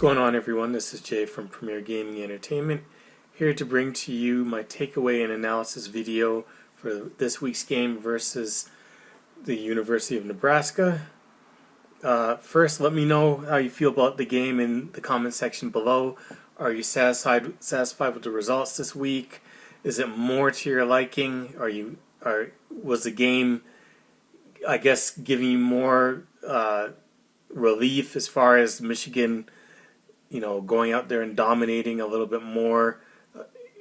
going on, everyone? This is Jay from Premier Gaming Entertainment, here to bring to you my takeaway and analysis video for this week's game versus the University of Nebraska. First, let me know how you feel about the game in the comment section below. Are you satisfied with the results this week? Is it more to your liking? Was the game, I guess, giving you more relief as far as Michigan, going out there and dominating a little bit more,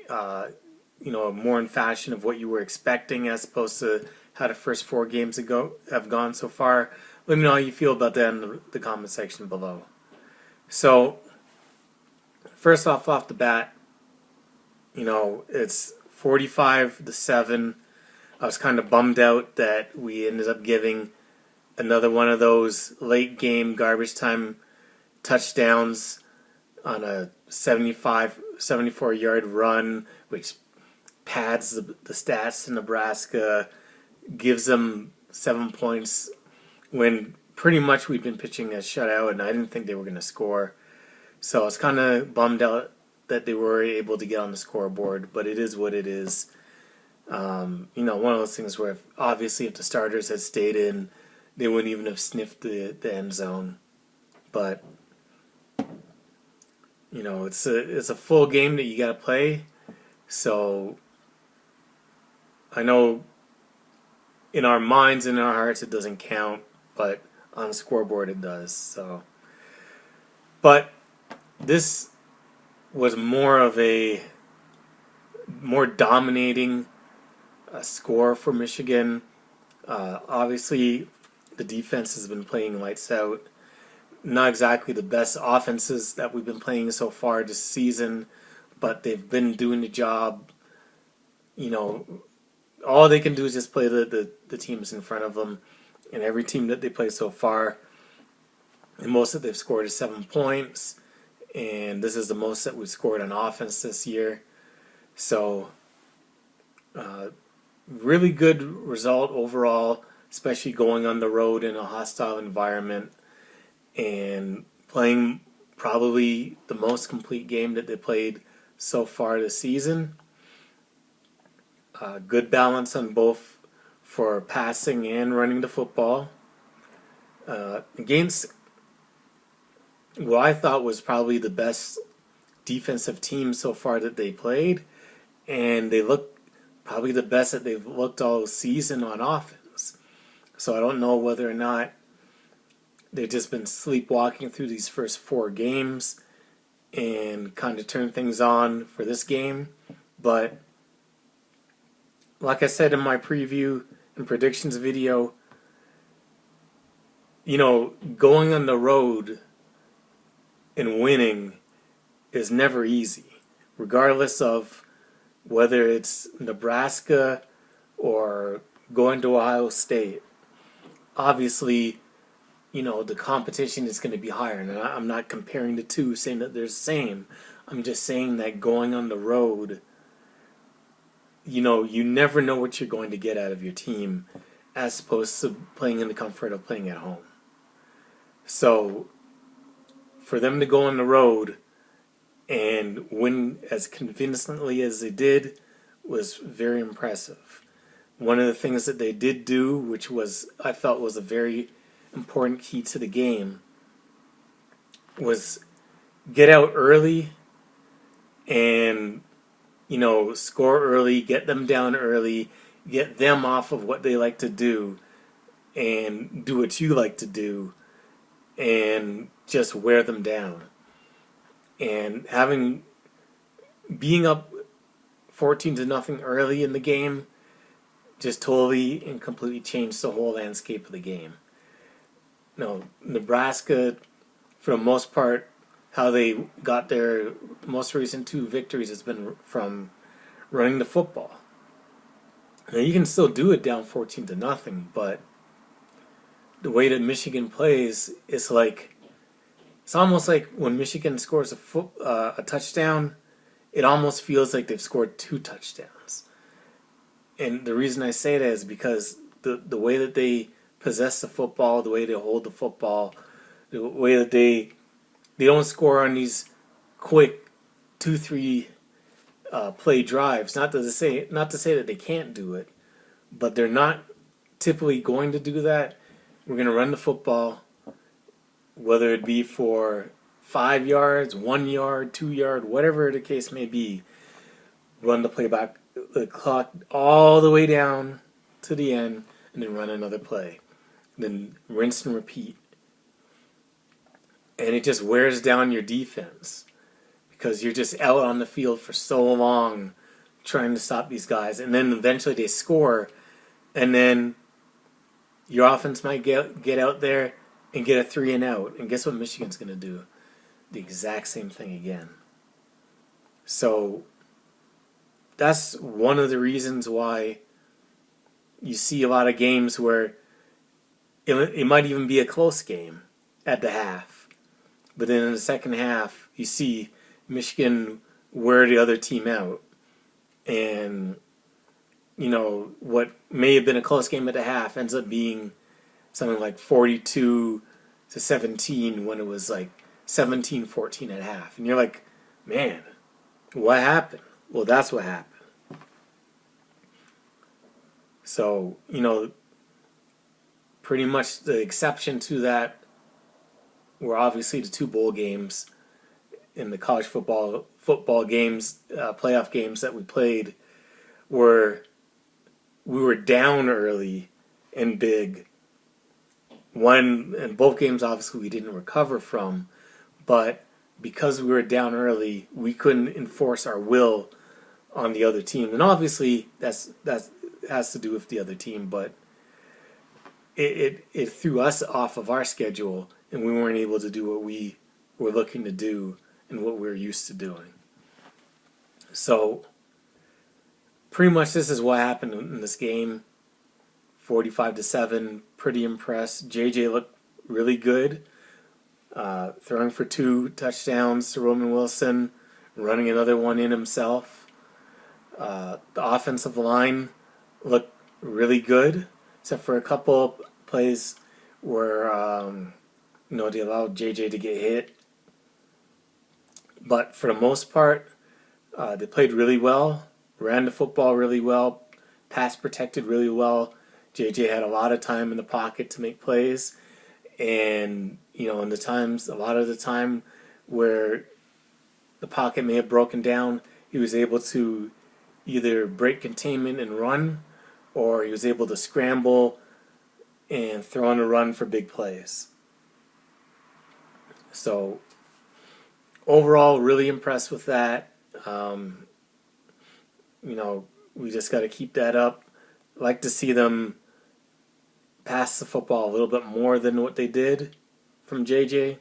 more in fashion of what you were expecting as opposed to how the first four games have gone so far? Let me know how you feel about that in the comment section below. So, first off the bat, it's 45-7. I was kind of bummed out that we ended up giving another one of those late game garbage time touchdowns on a 74-yard run, which pads the stats to Nebraska, gives them 7 points when pretty much we've been pitching a shutout, and I didn't think they were going to score. So I was kind of bummed out that they were able to get on the scoreboard, but it is what it is. One of those things where obviously if the starters had stayed in, they wouldn't even have sniffed the end zone. But it's a full game that you got to play. So I know in our minds and in our hearts it doesn't count, but on the scoreboard it does. So, but this was more dominating score for Michigan. Obviously, the defense has been playing lights out. Not exactly the best offenses that we've been playing so far this season, but they've been doing the job. All they can do is just play the teams in front of them, and every team that they play so far, the most that they've scored is 7 points, and this is the most that we've scored on offense this year. So, really good result overall, especially going on the road in a hostile environment and playing probably the most complete game that they played so far this season. Good balance on both for passing and running the football. Against what I thought was probably the best defensive team so far that they played, and they look probably the best that they've looked all season on offense. So I don't know whether or not they've just been sleepwalking through these first four games and kind of turn things on for this game. But like I said in my preview and predictions video, going on the road and winning is never easy, regardless of whether it's Nebraska or going to Ohio State. Obviously, the competition is going to be higher, and I'm not comparing the two, saying that they're the same. I'm just saying that going on the road, you never know what you're going to get out of your team as opposed to playing in the comfort of playing at home. So, for them to go on the road and win as convincingly as they did was very impressive. One of the things that they did do, which I felt was a very important key to the game, was get out early and score early, get them down early, get them off of what they like to do, and do what you like to do, and just wear them down. And being up 14-0 early in the game just totally and completely changed the whole landscape of the game. Nebraska, for the most part, how they got their most recent 2 victories has been from running the football. Now you can still do it down 14-0, but the way that Michigan plays is it's almost like when Michigan scores a touchdown, it almost feels like they've scored 2 touchdowns. And the reason I say that is because the way that they possess the football, the way they hold the football, the way that they they don't score on these quick 2-3 play drives. Not to say that they can't do it, but they're not typically going to do that. We're going to run the football, whether it be for 5 yards, 1 yard, 2 yard, whatever the case may be. Run the playback, the clock all the way down to the end, and then run another play. Then rinse and repeat. And it just wears down your defense because you're just out on the field for so long trying to stop these guys. And then eventually they score, and then your offense might get out there and get a 3 and out. And guess what Michigan's going to do? The exact same thing again. So that's one of the reasons why you see a lot of games where it might even be a close game at the half. But then in the second half, you see Michigan wear the other team out. And, what may have been a close game at the half ends up being something like 42-17 when it was like 17-14 at half. And you're like, man, what happened? Well, that's what happened. So, pretty much the exception to that were obviously the 2 bowl games in the college football games, playoff games that we played, where we were down early and big. One, and both games obviously we didn't recover from, but because we were down early, we couldn't enforce our will on the other team. And obviously that has to do with the other team, but it threw us off of our schedule, and we weren't able to do what we were looking to do and what we were used to doing. So pretty much this is what happened in this game. 45-7, pretty impressed. JJ looked really good, throwing for 2 touchdowns to Roman Wilson, running another one in himself. The offensive line looked really good, except for a couple plays where they allowed JJ to get hit. But for the most part, they played really well, ran the football really well, pass protected really well. JJ had a lot of time in the pocket to make plays, and a lot of the time where the pocket may have broken down, he was able to either break containment and run, or he was able to scramble and throw on a run for big plays. So overall, really impressed with that. We just got to keep that up. Like to see them pass the football a little bit more than what they did from JJ.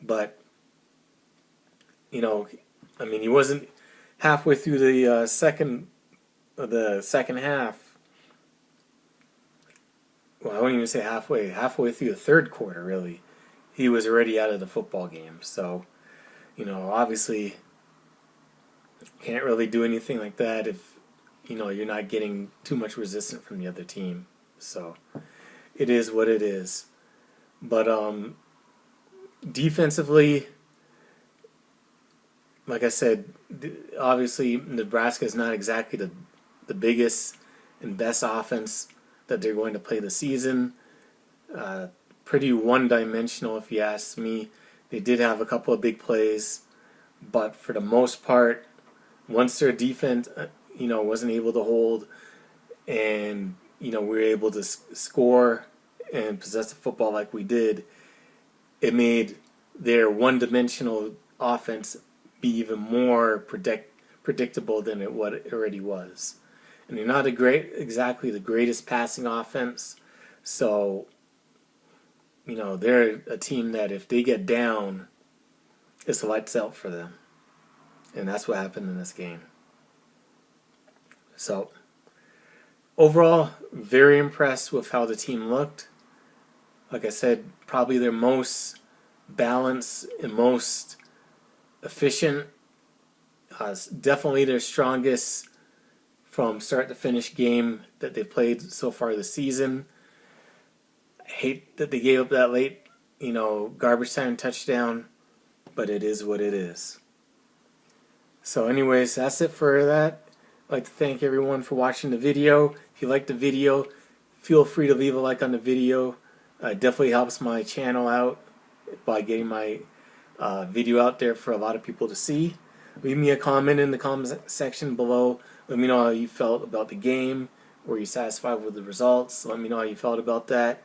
But, he wasn't halfway through the second half. Well, I wouldn't even say halfway. Halfway through the third quarter, really, he was already out of the football game. So, obviously, can't really do anything like that if, you're not getting too much resistance from the other team. So, it is what it is. But defensively, like I said, obviously Nebraska is not exactly the biggest and best offense that they're going to play this season. Pretty one-dimensional, if you ask me. They did have a couple of big plays, but for the most part, once their defense, wasn't able to hold, and we were able to score and possess the football like we did, it made their one-dimensional offense be even more predictable than what it already was. And they're not exactly the greatest passing offense, so they're a team that if they get down, it's lights out for them. And that's what happened in this game. So, overall, very impressed with how the team looked. Like I said, probably their most balanced and most efficient. Definitely their strongest from start to finish game that they've played so far this season. I hate that they gave up that late, garbage time touchdown. but it is what it is. So anyways, that's it for that. I'd like to thank everyone for watching the video. If you liked the video, feel free to leave a like on the video. It definitely helps my channel out by getting my video out there for a lot of people to see. Leave me a comment in the comment section below. Let me know how you felt about the game. Were you satisfied with the results? Let me know how you felt about that.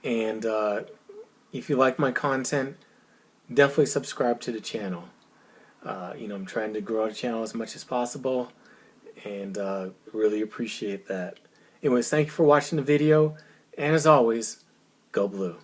And if you like my content, definitely subscribe to the channel. I'm trying to grow the channel as much as possible, and really appreciate that. Anyways, thank you for watching the video, and as always, go blue.